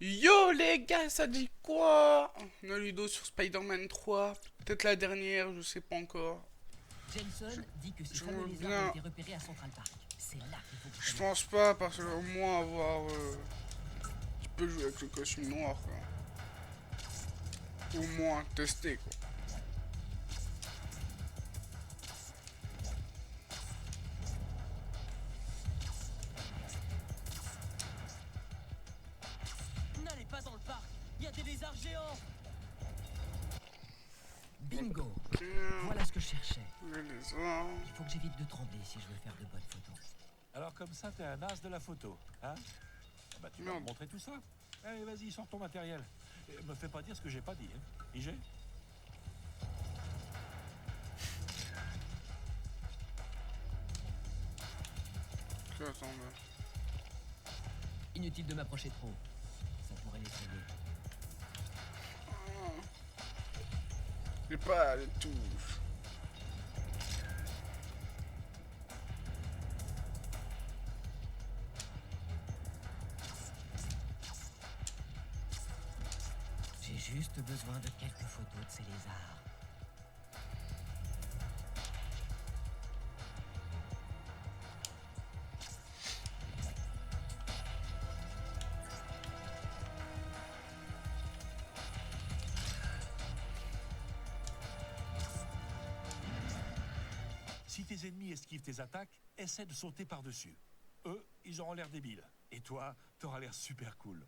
Yo les gars, ça dit quoi? On a Ludo sur Spider-Man 3, peut-être la dernière, je sais pas encore. Jameson dit que ces Je fameux veux lézards bien. ont été repérés à Central Park. C'est là qu'il faut Je qu'il pense pas parce que au moins avoir. Tu peux jouer avec le costume noir quoi. Au moins tester quoi. N'allez pas dans le parc. Il y a des lézards géants. Bingo. Voilà ce que je cherchais. Les lézards. Il faut que j'évite de trembler si je veux faire de bonnes photos. Alors comme ça, t'es un as de la photo, hein? Ah bah tu vas me Merde. montrer tout ça. Allez, vas-y, sors ton matériel. Et me fais pas dire ce que j'ai pas dit, hein. IG? Attends, là. Inutile de m'approcher trop. Ça pourrait l'effrayer. J'ai pas les touches. J'ai juste besoin de quelques photos de ces lézards. Si tes ennemis esquivent tes attaques, essaie de sauter par-dessus. Eux, ils auront l'air débiles. Et toi, t'auras l'air super cool.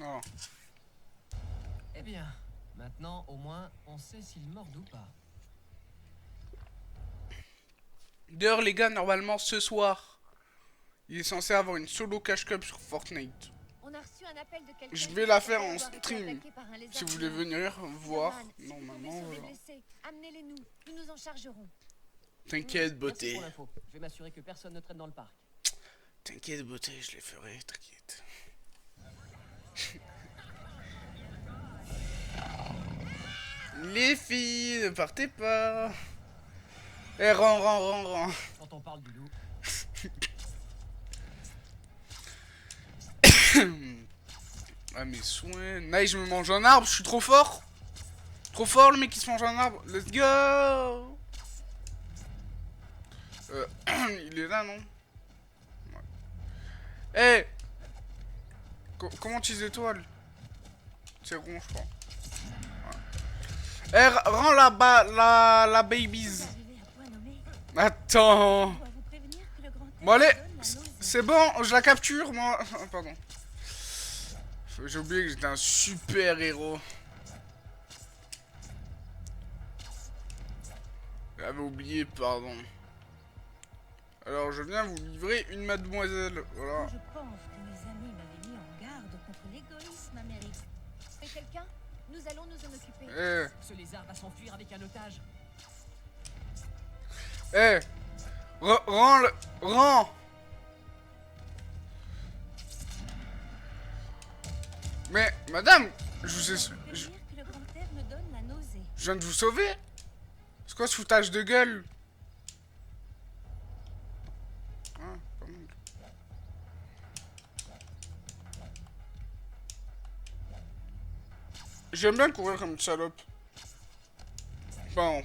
Oh. Eh bien, maintenant, au moins, on sait s'ils mordent ou pas. D'ailleurs les gars, normalement ce soir, il est censé avoir une solo cash cup sur Fortnite. On a reçu un appel de quelqu'un Je vais la qui faire croit en avoir été stream. attaqué par un lézard Si vous voulez géant. venir voir, Norman, si vous pouvez normalement sauver le voilà. blessé, amenez-les nous en chargerons. T'inquiète Merci beauté. pour l'info. Je vais m'assurer que personne ne traîne dans le parc. T'inquiète beauté, je les ferai, t'inquiète. Les filles, ne partez pas. Eh, rends. Quand on parle du loup, Ah, mes soins. Nice, je me mange un arbre, je suis trop fort. Trop fort, le mec qui se mange un arbre. Let's go. Il est là, non? Ouais. Eh, comment tu les étoiles? C'est rond, je crois. Eh, rends la babies. Arrivé à point nommé, Attends. je dois vous prévenir que le grand Bon, allez. air donne la nausée. C'est bon, je la capture, moi. Ah, pardon. J'ai oublié que j'étais un super héros. J'avais oublié, pardon. Alors, je viens vous livrer une mademoiselle. Voilà. Je pense que mes amis m'avaient mis en garde contre l'égoïsme américain. C'est quelqu'un? Nous allons nous en occuper. Eh, ce lézard va s'enfuir avec un otage. eh. Rends le. Rends. Mais, madame, je vous ai. Je dois vous prévenir que le grand air me donne la nausée. Je viens de vous sauver. C'est quoi ce foutage de gueule? Ah, pas mal. J'aime bien courir comme une salope. Bon.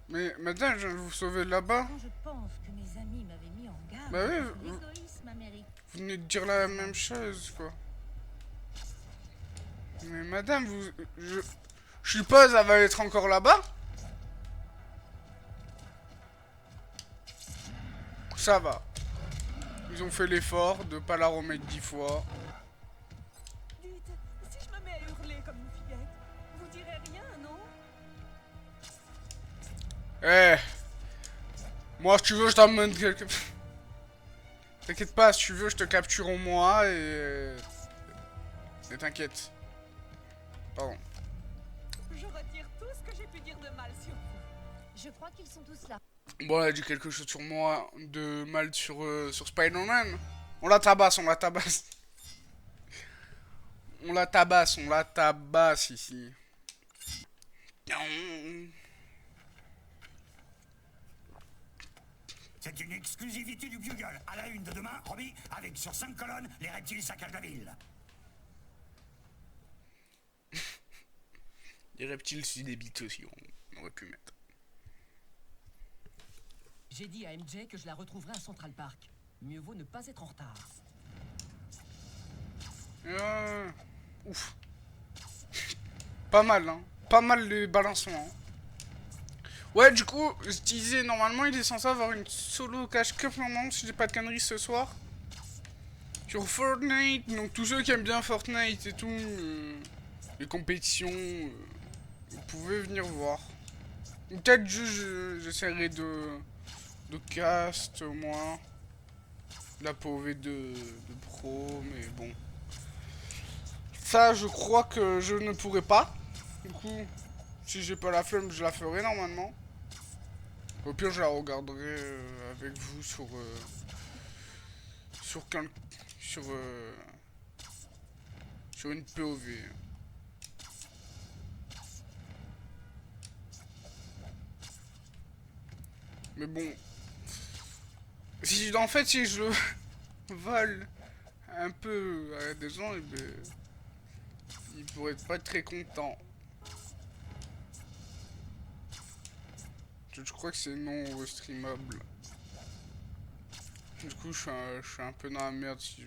Mais madame, je viens de vous sauver là-bas. Quand je pense que mes amis m'avaient mis en garde Bah oui, contre vous- l'égoïsme américain. Vous venez de dire la même chose, quoi. Mais madame, vous... Je suppose elle va être encore là-bas. Ça va. Ils ont fait l'effort de pas la remettre 10 fois. Dites, si je me mets à hurler comme une fillette, vous direz rien, non? Eh. Moi, si tu veux, je t'emmène quelque... T'inquiète pas, si tu veux, je te capture au moi et... Et t'inquiète. Pardon. Je retire tout ce que j'ai pu dire de mal sur vous. Je crois qu'ils sont tous là. Bon, elle a dit quelque chose sur moi de mal sur Spider-Man. On la tabasse, on la tabasse. On la tabasse ici. Non. C'est une exclusivité du Bugle. À la une de demain, Robbie, avec sur 5 colonnes, les reptiles saccagent la ville. Les reptiles se débitent aussi, on aurait pu mettre. J'ai dit à MJ que je la retrouverai à Central Park. Mieux vaut ne pas être en retard. Ouf. Pas mal, hein. Pas mal les balancements. Ouais, du coup, je disais, normalement, il est censé avoir une solo cache cup normalement, si j'ai pas de conneries ce soir. Sur Fortnite, donc tous ceux qui aiment bien Fortnite et tout, les compétitions, vous pouvez venir voir. Ou peut-être juste, j'essaierai de cast au moins. La POV de pro, mais bon. Ça, je crois que je ne pourrai pas. Du coup, si j'ai pas la flemme, je la ferai normalement. Au pire, je la regarderai avec vous sur une POV. Mais bon, si en fait si je vole un peu à des gens, eh ben, ils pourraient pas être très contents. Je crois que c'est non streamable. Du coup, je suis un peu dans la merde si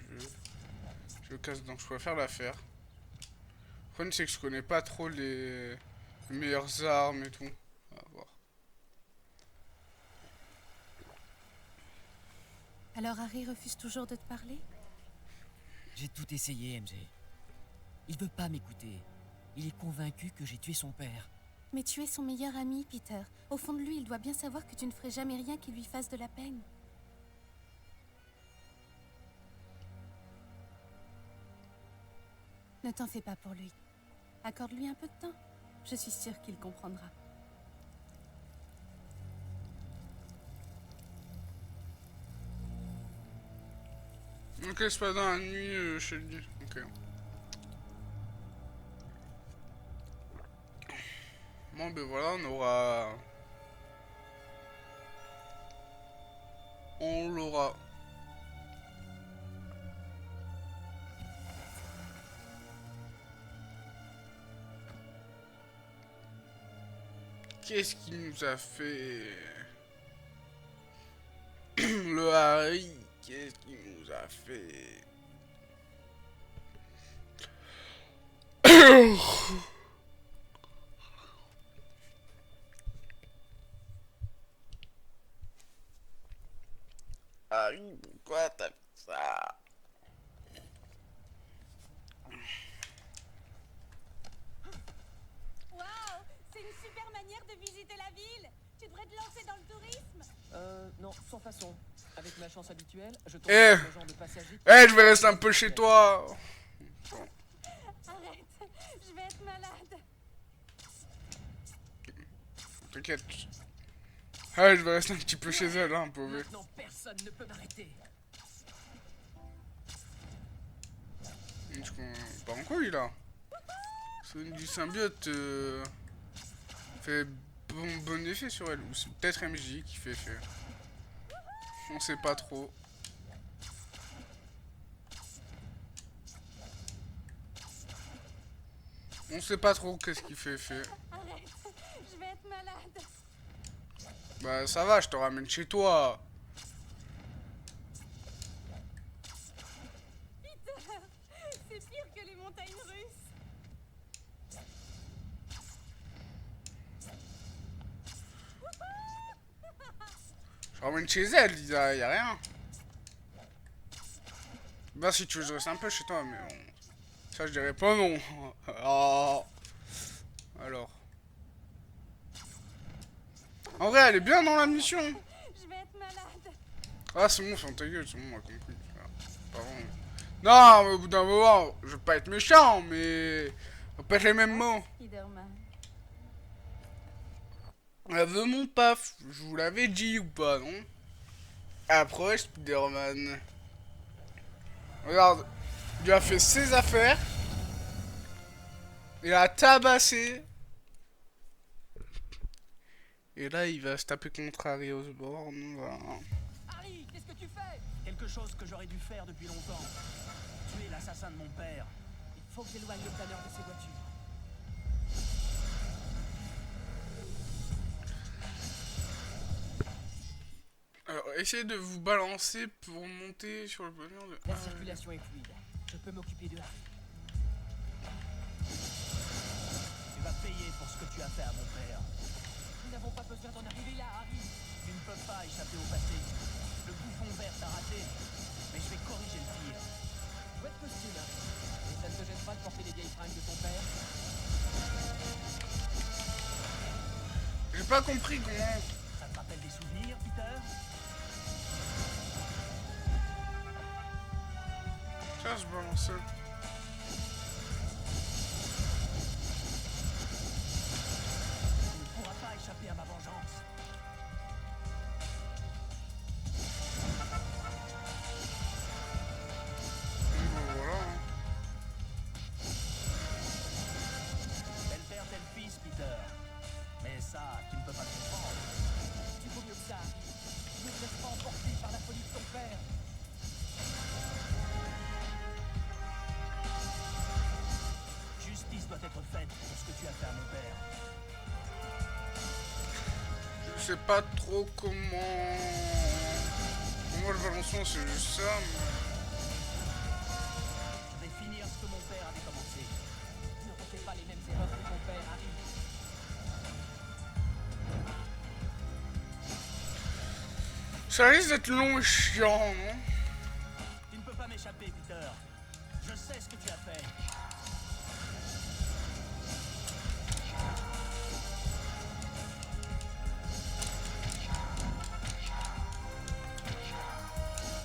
je casse, donc je préfère la faire. Le problème, c'est que je connais pas trop les meilleures armes et tout. On va voir. Alors Harry refuse toujours de te parler? J'ai tout essayé, MJ. Il veut pas m'écouter. Il est convaincu que j'ai tué son père. Mais tu es son meilleur ami, Peter. Au fond de lui, il doit bien savoir que tu ne ferais jamais rien qui lui fasse de la peine. Ne t'en fais pas pour lui. Accorde-lui un peu de temps. Je suis sûre qu'il comprendra. Ok, c'est pas dans la nuit chez lui. Ok. Bon, ben voilà, on l'aura. Qu'est-ce qu'il nous a fait le Harry? Qu'est-ce qu'il nous a fait? Harry, pourquoi t'as fait ça? Waouh, c'est une super manière de visiter la ville. Tu devrais te lancer dans le tourisme. Non, sans façon. Avec ma chance habituelle, je tombe Eh. sur le genre de passager... Eh, je vais rester un peu chez toi. Arrête, je vais être malade. T'inquiète. Ah, je vais rester un petit peu chez elle, hein, pauvre. Maintenant, personne ne peut m'arrêter. Je pas en quoi, lui, là? C'est du symbiote fait bon effet sur elle. Ou c'est peut-être MJ qui fait effet. On sait pas trop. On sait pas trop qu'est-ce qui fait effet. Arrête, je vais être malade. Bah ça va, je te ramène chez toi. Peter, c'est pire que les montagnes russes. Je ramène chez elle, y a rien. Bah si tu veux, je reste un peu chez toi, mais bon. Ça, je dirais pas non. Oh. Alors. En vrai, elle est bien dans la mission. Je vais être malade. Ah, c'est bon, ferme ta gueule, c'est bon, on a compris. Pardon. Non, mais au bout d'un moment, je veux pas être méchant, mais... On peut être les mêmes mots. Spider-Man. Elle veut mon paf, je vous l'avais dit ou pas, non? Approche, Spider-Man. Regarde, il lui a fait ses affaires. Il a tabassé. Et là, il va se taper contre Harry Osborn. Voilà. Harry, qu'est-ce que tu fais? Quelque chose que j'aurais dû faire depuis longtemps. Tuer l'assassin de mon père. Il faut que j'éloigne le planeur de ces voitures. Alors, essayez de vous balancer pour monter sur le planeur de... La circulation est fluide. Je peux m'occuper de Harry. Tu vas payer pour ce que tu as fait à mon père. Nous n'avons pas besoin d'en arriver là, Harry. Tu ne peux pas échapper au passé. Le bouffon vert t'a raté. Mais je vais corriger le tir. Chouette costume, Harry. Et ça ne te gêne pas de porter les vieilles fringues de ton père? J'ai pas compris comment... Ça te rappelle des souvenirs, Peter? Tiens, je balance. Tu ne pourras pas échapper à ma vengeance. Bon, voilà. Hein. Tel père, tel fils, Peter. Mais ça, tu ne peux pas le comprendre. Tu vaux mieux que ça, Harry. Ne te laisse pas emporter par la folie de ton père. Justice doit être faite pour ce que tu as fait à mon père. Je sais pas trop comment... Pour moi, le balancement, c'est juste ça, mais... Je vais finir ce que mon père avait commencé. Ne refais pas les mêmes erreurs que ton père, Harry. Ça risque d'être long et chiant, non? Tu ne peux pas m'échapper, Peter. Je sais ce que tu as fait.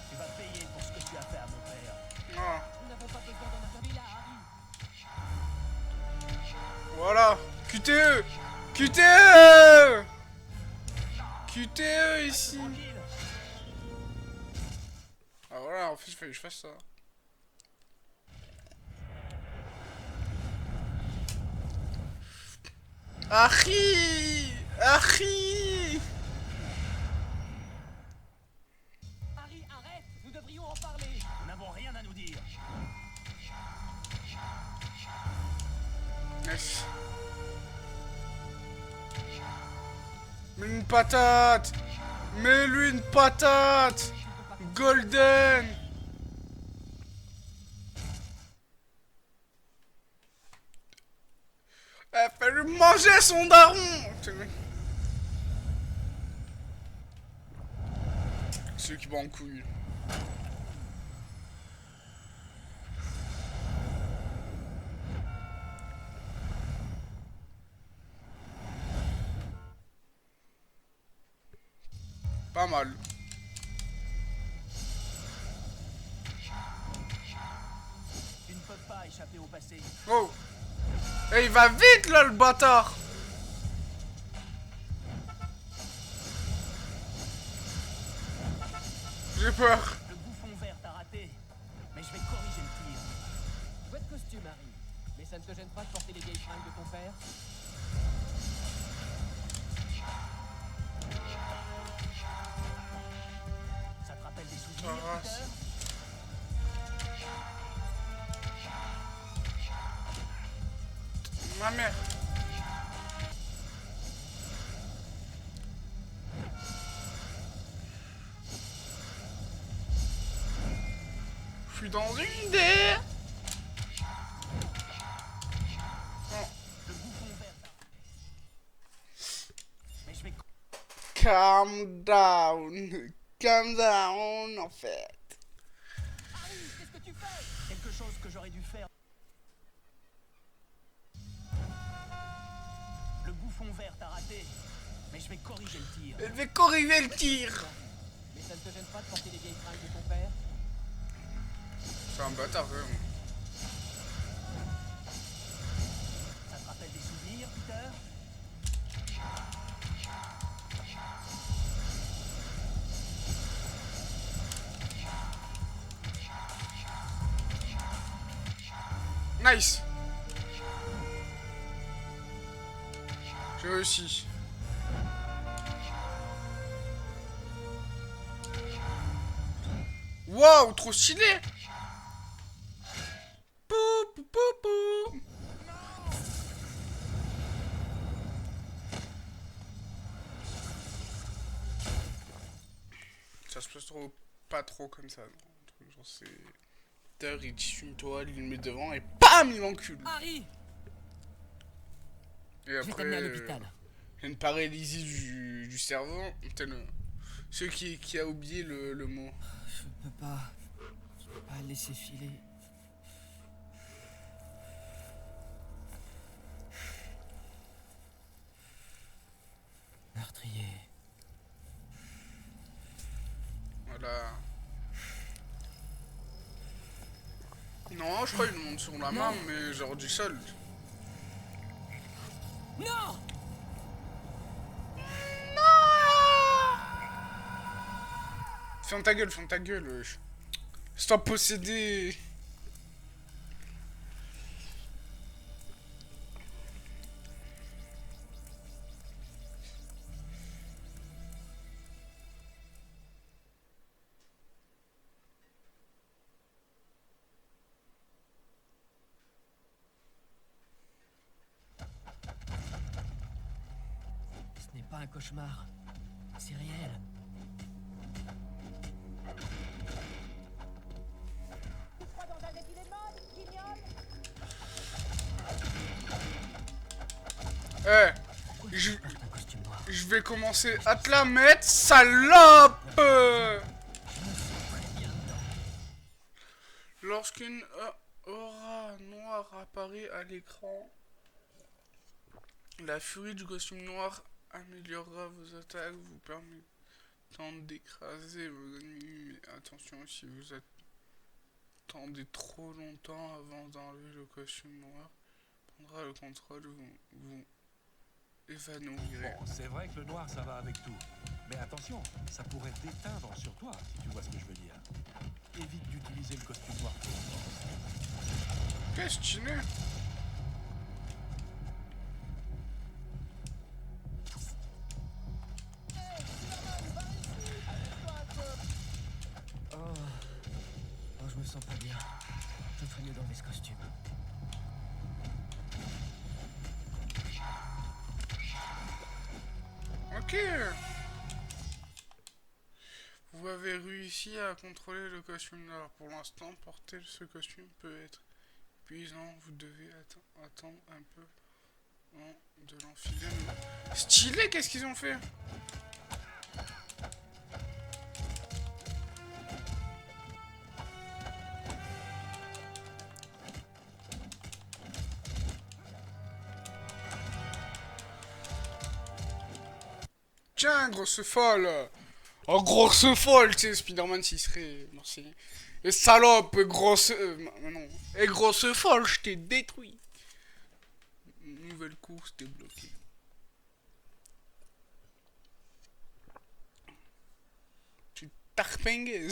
Tu vas payer pour ce que tu as fait à mon père. Ah, Nous n'avons pas besoin d'en arriver là, Harry. voilà. QTE QTE QTE ici. Tranquille. Ah voilà, en fait, il fallait que je fasse ça. Harry Harry Harry, arrête! Nous devrions en parler! Nous n'avons rien à nous dire. Nice. Mais une patate. Mets-lui une patate. Golden. Il a fallu manger son daron. Ceux qui vont en couille. Pas mal. Tu ne peux pas échapper au passé. Oh. Et il va vite là, le bâtard. J'ai peur. Le bouffon vert t'a raté. Mais je vais corriger le tir. Chouette costume, Harry. Mais ça ne te gêne pas de porter les vieilles fringues de ton père? Ça te rappelle des souvenirs, Ah, Peter? Ma mère. Je suis dans une idée. Le bouffon vert t'a... Mais je vais... Calm down. Calm down, en fait. Harry, qu'est-ce que tu fais? Quelque chose que j'aurais dû faire. Le bouffon vert t'a raté. Mais je vais corriger le tir. Je vais corriger le tir. Mais ça ne te gêne pas de porter les vieilles fringues de ton père? C'est un bâtard, quand même. Ça te rappelle des souvenirs, Peter? Nice. J'ai réussi. Waouh, trop stylé. Pou, pou, pou, pou. Ça se passe trop, pas trop comme ça. Non. Genre c'est... Il tisse une toile, il le met devant et BAM, il l'encule. Harry! Et Je vais après, t'amener à l'hôpital. il y a une paralysie du cerveau. Ceux qui a oublié le mot. Je peux pas le laisser filer. Meurtrier. Voilà. Non, je crois qu'il monte sur la main, mais genre du sol. Non! Ferme ta gueule, wesh. Stop possédé. Ce n'est pas un cauchemar. C'est réel. Eh, Pourquoi je- tu portes un costume noir? je vais commencer à te la mettre, salope. Lorsqu'une aura noire apparaît à l'écran, la furie du costume noir améliorera vos attaques, vous permettant d'écraser vos ennemis. Mais attention, si vous attendez trop longtemps avant d'enlever le costume noir, prendra le contrôle, vous évanouirez. Bon, c'est vrai que le noir, ça va avec tout. Mais attention, ça pourrait t'éteindre sur toi, si tu vois ce que je veux dire. Évite d'utiliser le costume noir trop longtemps. Qu'est-ce que tu n'es? Oh, je me sens pas bien. Je ferais mieux d'enlever ce costume. Ok. Vous avez réussi à contrôler le costume noir. Pour l'instant, porter ce costume peut être épuisant. Vous devez attendre un peu avant de l'enfiler. Stylé, qu'est-ce qu'ils ont fait? Tiens, grosse folle! Oh, grosse folle, tu sais, Spider-Man s'il serait... Merci. Et salope, grosse... non. Et grosse folle, je t'ai détruit. Nouvelle course débloquée. Tu tarpingues.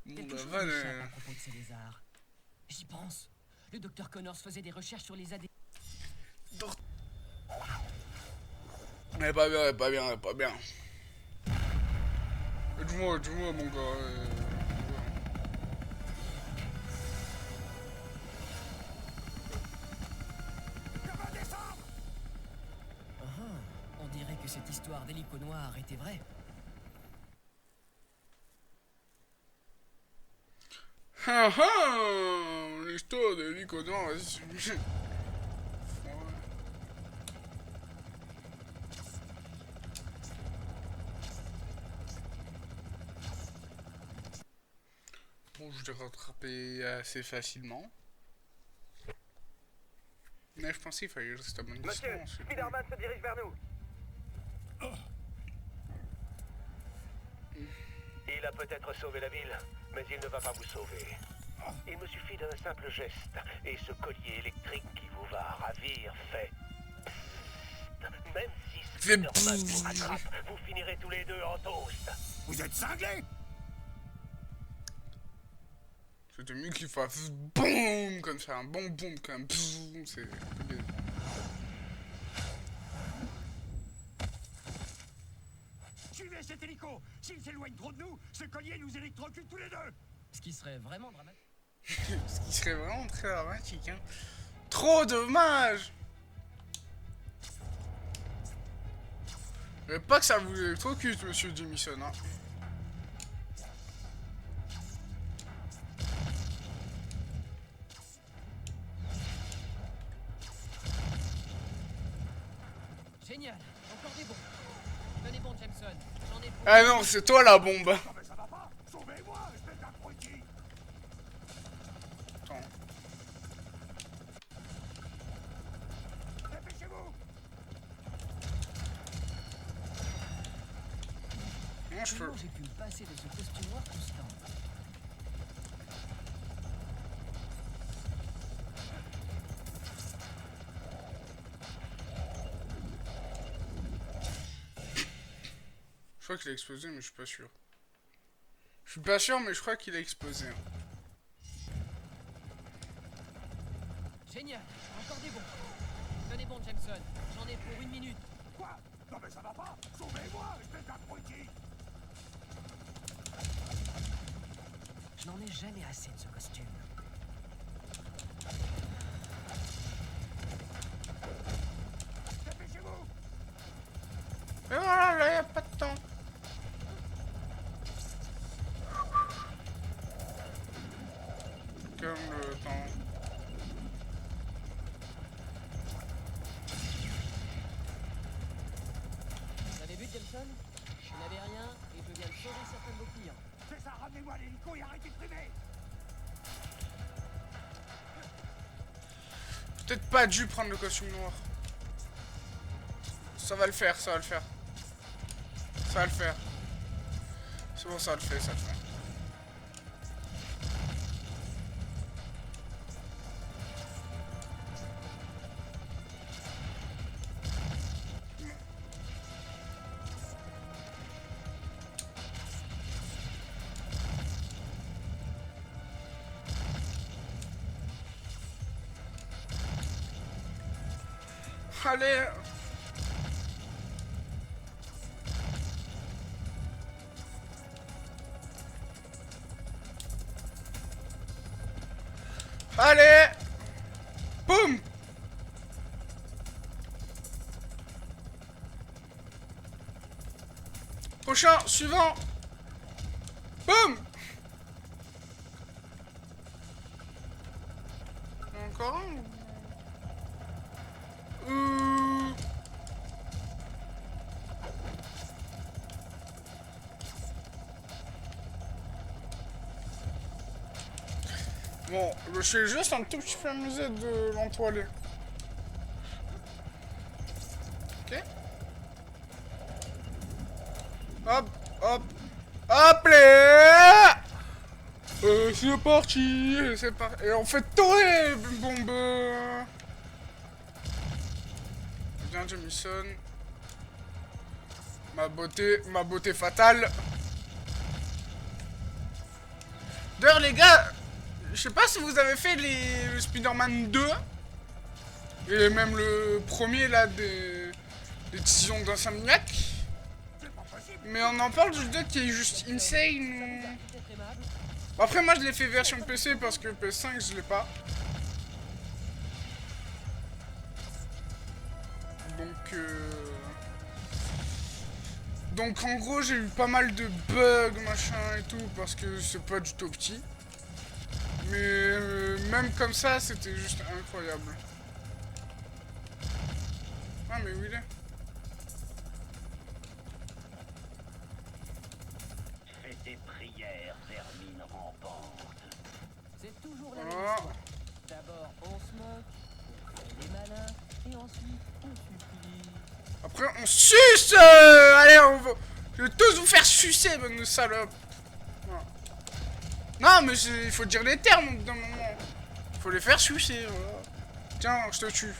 Bon, Quelque la chose vanne... m'échappe à propos de ces lézards. J'y pense. Le docteur Connors faisait des recherches sur les ADN. Elle est pas bien, elle est pas bien, elle est pas bien. Aide-moi, mon gars. On dirait que cette histoire d'hélico noir était vraie. Ah ah, l'histoire de l'icône, vas-y. Bon, je l'ai rattrapé assez facilement. Mais je pensais qu'il fallait rester à bonne Monsieur, distance. Spider-Man se dirige vers nous. Il a peut-être sauvé la ville, mais il ne va pas vous sauver. Il me suffit d'un simple geste, et ce collier électrique qui vous va ravir fait... Psst. Même si Fait Spider-Man vous bzzz. rattrape, vous finirez tous les deux en toast. Vous êtes cinglés? C'était mieux qu'il fasse boum comme ça, un bon boum comme boum, c'est un peu bien. Suivez Tirez cet hélico. S'il s'éloigne trop de nous, ce collier nous électrocute tous les deux. Ce qui serait vraiment dramatique. Ce qui serait vraiment très dramatique, hein. Trop dommage. Mais pas que ça vous électrocute, monsieur Jamison, hein. Génial, encore des bombes. Tenez bon, Jameson. J'en ai pour... Ah non, c'est toi la bombe. Non mais ça va pas. Sauvez-moi, espèce d'abruti. Attends. Dépêchez-vous. Non, je peux. Comment j'ai pu me passer de ce costume noir tout ce temps? Je crois qu'il a explosé, mais je suis pas sûr. Je suis pas sûr, mais je crois qu'il a explosé. Génial, encore des bombes. Tenez bon, Jameson. J'en ai pour 1 minute. Quoi? Non mais ça va pas. Sauvez-moi, espèce d'abruti. Je n'en ai jamais assez de ce costume. Dépêchez-vous. Et voilà, là, y a pas de temps. Comme le temps. Vous avez vu, Jameson? Je n'avais rien et je viens de sauver certains de vos clients. C'est ça, ramenez-moi l'hélico et arrêtez de frimer. Peut-être pas dû prendre le costume noir. Ça va le faire, ça va le faire. Ça va le faire. C'est bon, ça le fait, ça le fait. Allez. Allez. Boum. Prochain, suivant. Boum. Encore un ou... Bon, je suis juste un tout petit peu amusé de l'entoiler. Ok. Hop, hop, hop là. C'est parti, c'est parti. Et on fait tourner, bombe. Bien, Jamison. Ma beauté fatale. D'ailleurs, les gars, je sais pas si vous avez fait le Spider-Man 2 et même le premier là des décisions d'Insomniac. Mais on en parle du 2 qui est juste insane. Bon, après, moi je l'ai fait version PC parce que PS5 je l'ai pas. Donc en gros j'ai eu pas mal de bugs machin et tout parce que c'est pas du tout petit. Mais même comme ça c'était juste incroyable. Ah mais où il est? Fais tes prières, vermine rampante. C'est toujours la même Oh. histoire. D'abord, on se moque, on fait les malins, et ensuite, on supplie. Après on suce. Allez on va... Je vais tous vous faire sucer bande de salopes. Voilà. Non mais il faut dire les termes d'un moment. Faut les faire sucer voilà. Tiens je te tue.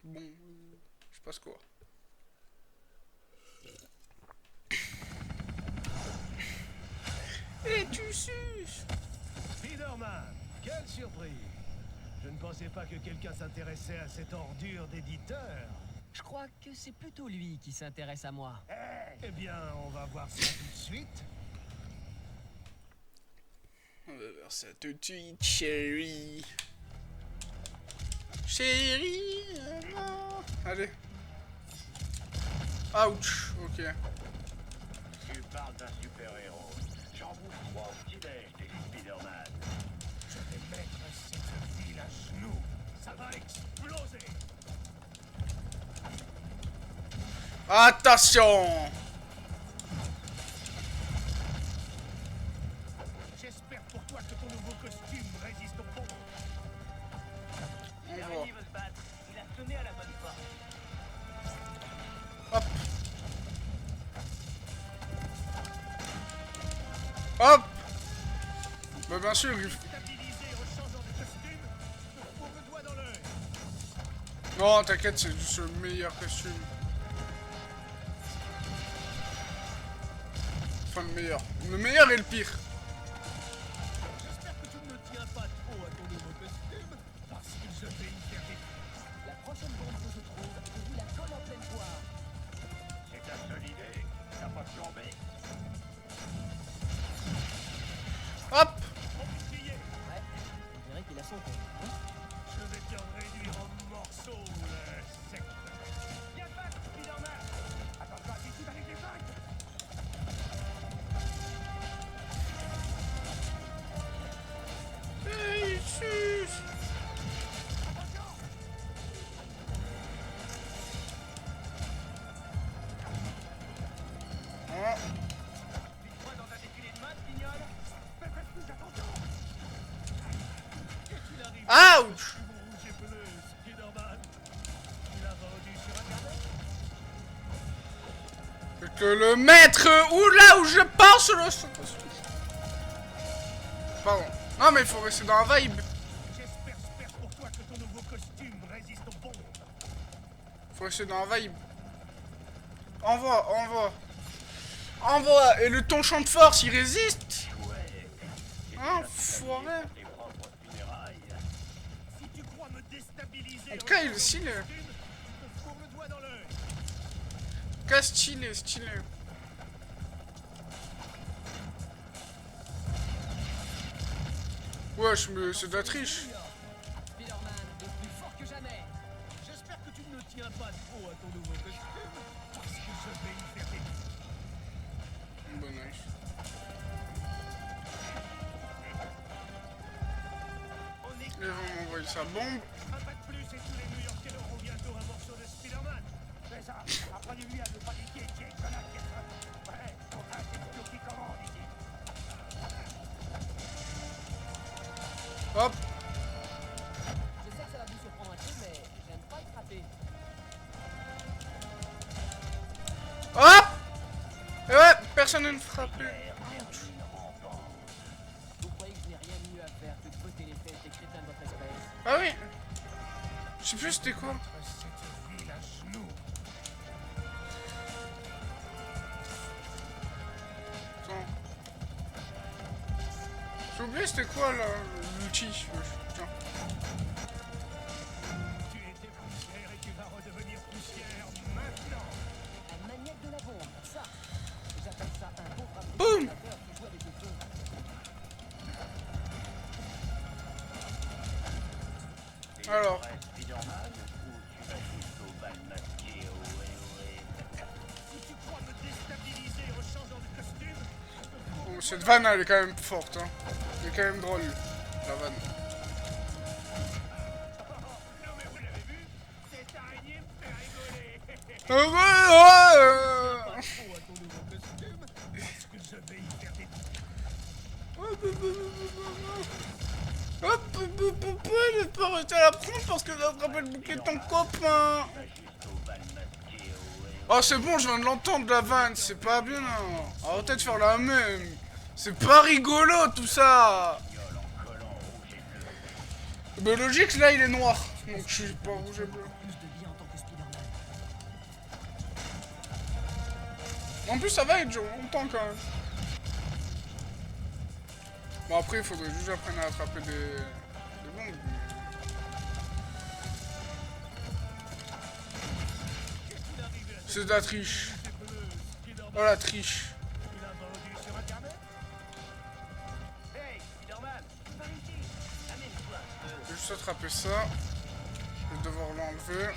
Bon, je passe quoi? Et tu suces. Spider-Man, quelle surprise! Je ne pensais pas que quelqu'un s'intéressait à cette ordure d'éditeur. Je crois que c'est plutôt lui qui s'intéresse à moi. Eh bien, on va voir ça tout de suite. On va voir ça tout de suite, chérie. Chérie, non. Allez. Ouch, ok. Tu parles d'un super-héros. J'en bouffe 3 au petit-déj, des Spider-Man. Je vais mettre cette ville à genoux. Ça va exploser. Attention! J'espère pour toi que ton nouveau costume résiste au pont. On voit. L'araignée veut se battre. Il a sonné à la bonne porte. Hop. Hop. Bah bien sûr, il... Stabilisé en changeant de costume, je trouve le doigt dans l'œil. Non, t'inquiète, c'est juste le meilleur costume. Enfin, le meilleur. Le meilleur et le pire. J'espère que tu ne tiens pas trop à ton nouveau costume, parce que je vais y faire des... La prochaine bombe que je trouve, je vous la colle en pleine poire. C'est ta seule idée. T'as pas flambé. Hop. Bouclier. Ouais, on dirait qu'il a son compte. Hein. Je vais te réduire en morceaux, le sec. Viens pas, Spider-Man. Attends-toi, ici avec les vagues. Hey, sus. Oh. Dis-toi dans un défilé de mode, Pignol. Fais plus attention. Ouch. Rouge et bleu, Spider-Man. Tu l'as vendu sur Internet? Que le maître ou là où je pense le... Pardon. Non mais il faut rester dans la vibe. J'espère pour toi que ton nouveau costume résiste aux bombes. Faut rester dans la vibe. Envoie, envoie. Envoie. Et le ton champ de force, il résiste. Hein, foiré. Tes propres funérailles. Si tu crois me déstabiliser... En tout cas, il est stylé. je te fourre le doigt dans l'œil. En tout cas, stylé, stylé. Wesh, mais c'est de la triche. Spider-Man est plus fort que jamais. J'espère que tu ne tiens pas trop à ton nouveau costume, parce que je vais y faire des... Bon, nice. On est Ils vont m'envoyer sa bombe. un pas de plus et tous les New-Yorkais auront bientôt un morceau de Spider-Man. C'est ça. Apprenez-lui à ne paniquer, Jake Connect. Ouais, enfin, c'est tout qui commande ici. Hop. Je sais que ça va vous surprendre un peu, mais j'aime pas être frappé. Hop. Et ouais, personne ne me frappe. Vous croyez que je n'ai rien de mieux à faire que de botter les fesses des crétins de votre espèce? Ah oui. Je sais plus c'était quoi. Cette ville à genoux. Attends. J'ai oublié c'était quoi là, l'outil. Putain. Tu étais poussière et tu vas redevenir poussière maintenant. La manette de la bombe, ça. J'appelle ça un bon frappé. Boum. Qui joue avec le feu. Alors. Spider-Man, ou tu vas jusqu'au bal masqué Si tu crois me déstabiliser en changeant de costume, Oh, cette vanne elle est quand même forte. Hein. Elle est quand même drôle. La vanne. non mais vous l'avez vu, cette araignée me fait rigoler. Ouais. Trop à ton nouveau costume, parce que je vais y faire des... Hop, ne pas arrêter à la prendre parce que ça te rappelle le bouquet de ton copain. Oh c'est bon, je viens de l'entendre la vanne, c'est pas bien. Arrêtez de faire la même. C'est pas rigolo tout ça. Mais logique là il est noir, donc je suis pas rouge et bleu. Plus de vie en tant que Spider-Man. En plus ça va être longtemps quand même. Bon après il faudrait juste apprendre à attraper des bombes. C'est de la triche. Oh la triche. Il a vendu sur Internet. Hey, Spider-Man, par ici. Amène-toi un peu. Je vais juste attraper ça. Je vais devoir l'enlever.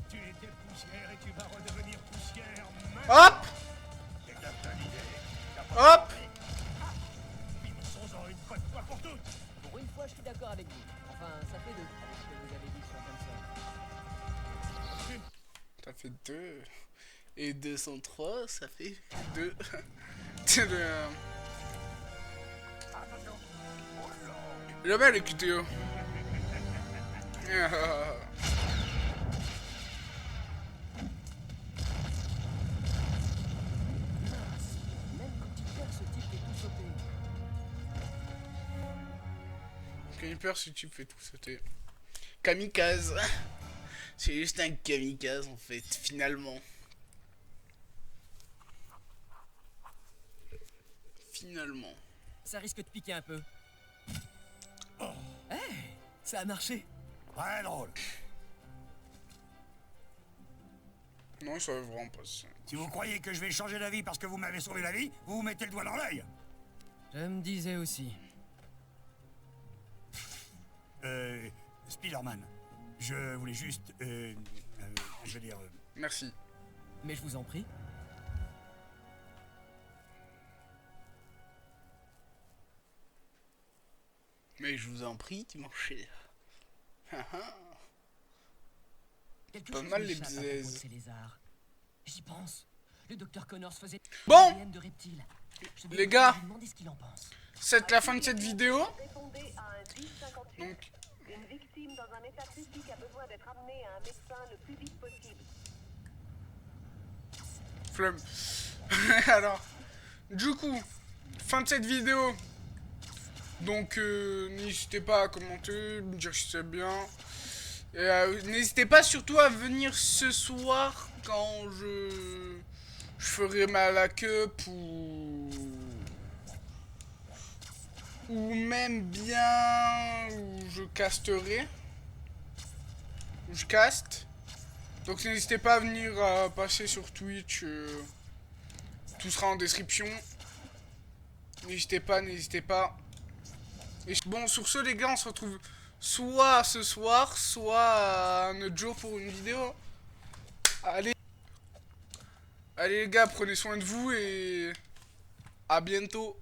Tu étais poussière et tu vas redevenir poussière. Hop! C'est de la bonne idée. Hop! Finissons-en une bonne fois pour toutes. Pour une fois, je suis d'accord avec vous. Enfin, ça fait deux ce que vous avez dit sur comme ça. Ça fait 2. Et 203, ça fait 2. C'est le... Il a bien les QTO. Même quand il perd, ce type fait tout sauter. Quand il perd, ce type fait tout sauter. Kamikaze. C'est juste un kamikaze en fait, finalement. Finalement. Ça risque de piquer un peu. Hey, ça a marché. Très drôle. Non, ça va vraiment pas ça. Si vous croyez que je vais changer d'avis parce que vous m'avez sauvé la vie, vous vous mettez le doigt dans l'œil. Je me disais aussi. Spider-Man, je voulais juste, je veux dire... Merci. Mais je vous en prie. Mais je vous en prie, tu m'en cher. Quelque Pas chose mal, m'échappe les à propos de bzaises. ces lézards. J'y pense. Le docteur Connors faisait Bon, ADN de reptiles. Je vais les gars. lui demander ce qu'il en pense. c'est la fin de cette vidéo. Répondez à un 1058. Donc, Une victime dans un état critique a besoin d'être amenée à un médecin le plus vite possible. flemme. Alors, du coup, fin de cette vidéo. Donc, n'hésitez pas à commenter, me dire si c'est bien. Et n'hésitez pas surtout à venir ce soir quand je ferai ma cup ou même bien où je casterai. Où je caste. Donc n'hésitez pas à venir passer sur Twitch. Tout sera en description. N'hésitez pas, n'hésitez pas. Et bon, sur ce les gars, on se retrouve soit ce soir, soit un autre jour pour une vidéo. Allez. Allez les gars, prenez soin de vous et à bientôt.